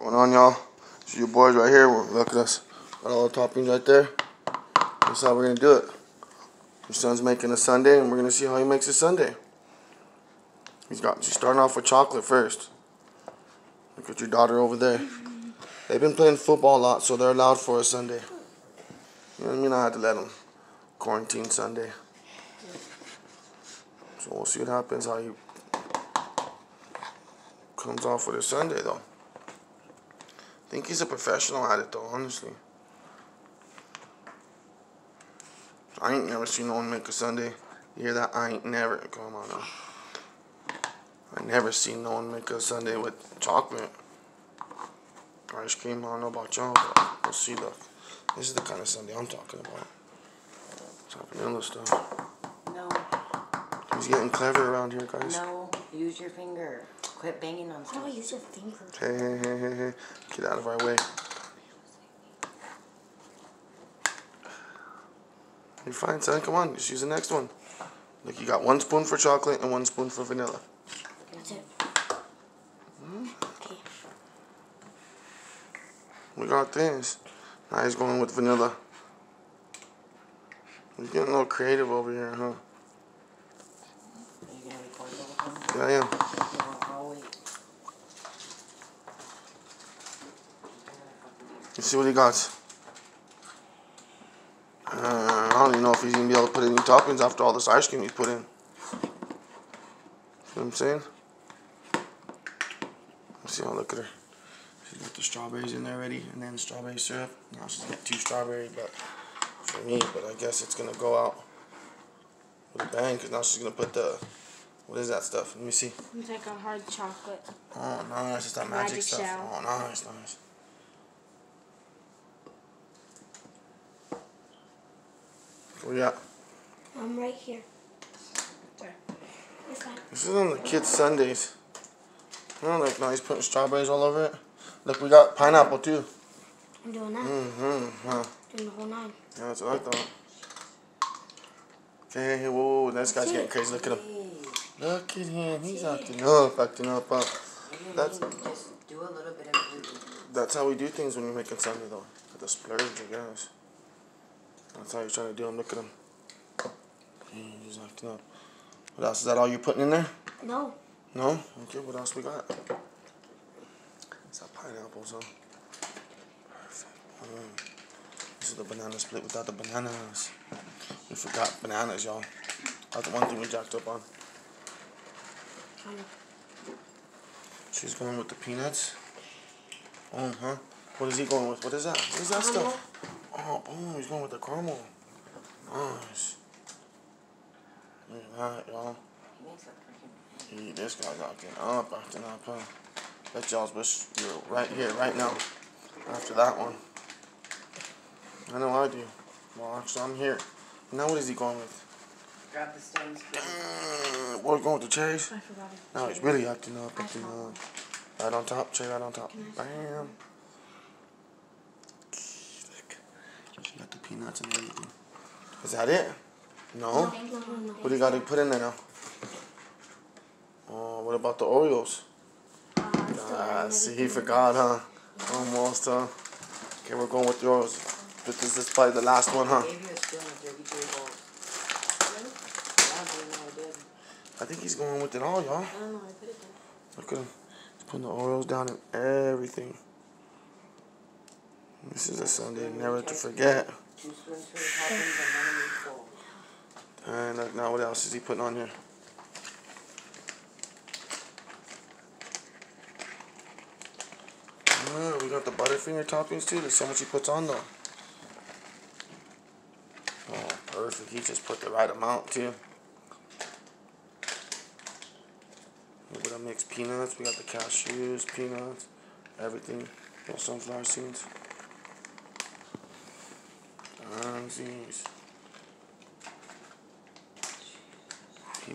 Going on, y'all? So your boys right here. Look at us. Got all the toppings right there. That's how we're gonna do it. Your son's making a sundae, and we're gonna see how he makes a sundae. He's starting off with chocolate first. Look at your daughter over there. They've been playing football a lot, so they're allowed for a sundae. You know what I mean? I had to let them quarantine sundae. So we'll see what happens. How he comes off with a sundae, though. I think he's a professional at it, though, honestly. I ain't never seen no one make a sundae. You hear that? I ain't never. Come on now. I never seen no one make a sundae with chocolate. Ice cream, I don't know about y'all, but we'll see. Look, this is the kind of sundae I'm talking about. It's not vanilla stuff. No. He's getting clever around here, guys. No, use your finger. Quit banging on stuff. How do I use your finger? Hey. Get out of our way. You're fine, son. Come on, just use the next one. Look, you got 1 spoon for chocolate and 1 spoon for vanilla. That's it. Okay. We got this. Now he's going with vanilla. He's getting a little creative over here, huh? Are you going to record the whole thing? Yeah, I am. I'll wait. Let's see what he got. I don't even know if he's going to be able to put any toppings after all this ice cream he's put in. See what I'm saying? Let's see, look at her. She's got the strawberries in there already, and then strawberry syrup. Now she's got 2 strawberries, but for me, but I guess it's gonna go out with a bang, because now she's gonna put the, what is that stuff? Let me see. It's like a hard chocolate. Oh, nice. It's that magic stuff. Shell. Oh, nice. Where you at? I'm right here. Where? This is on the kids' sundaes. Oh, look, now he's putting strawberries all over it. Look, we got pineapple too. I'm doing that. Huh. Doing the whole 9. Yeah, that's what I thought. Okay, whoa, this guy's getting crazy. Look at him. Look at him. He's acting up. Just do a little bit of everything. That's how we do things when you're making sundae, though. With the splurge, I guess. That's how you're trying to do them. Look at him. He's acting up. What else? Is that all you're putting in there? No. No? Okay, what else we got? It's that pineapples, huh? Perfect. This is the banana split without the bananas. We forgot bananas, y'all. That's the one thing we jacked up on. She's going with the peanuts. Oh, huh? What is he going with? What is that? What is that stuff? Oh, boom. He's going with the caramel. Nice. Look at that, y'all. This guy's acting up, huh? Bet y'all wish you were right here, right now. After that one. I know I do. Well, actually, I'm here. Now what is he going with? Grab the stems. Boy's going with the cherries? I forgot it. Now he's really acting up. Right on top, cherry right on top. Bam. Look. She got the peanuts and everything. Is that it? No? What do you got to put in there now? Oh, what about the Oreos? See, he forgot, huh? Almost, huh? Okay, we're going with the Oreos. But this is probably the last one, huh? I think he's going with it all, y'all. Look at him. He's putting the Oreos down and everything. This is a Sunday never to forget. And look, now what else is he putting on here? We got the Butterfinger toppings too. There's so much he puts on though. Oh, perfect. He just put the right amount too. We got mixed peanuts. We got the cashews, peanuts, everything. Those sunflower seeds. These.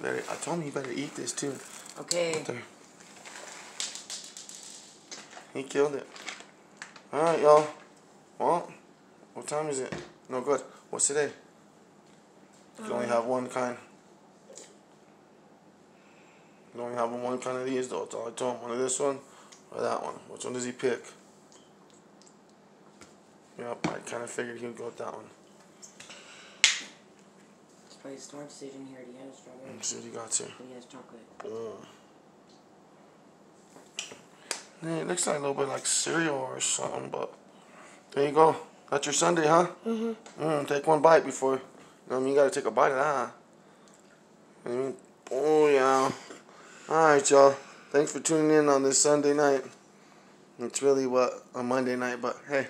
I told him he better eat this too. Okay. Right there. He killed it. Alright, y'all. Well, what time is it? No good. What's today? You can only have one kind. You only have one kind of these, though. That's all I told him. One of this one, or that one? Which one does he pick? Yep, I kind of figured he would go with that one. It's probably a smart decision here. He has strawberry. Let's see what he got here. He has chocolate. Boom. Yeah, it looks like a little bit like cereal or something, but there you go. That's your sundae, huh? Take one bite before. You know what I mean? You gotta take a bite of that. You know what I mean? Oh, yeah. Alright, y'all. Thanks for tuning in on this Sunday night. It's really, a Monday night, but hey.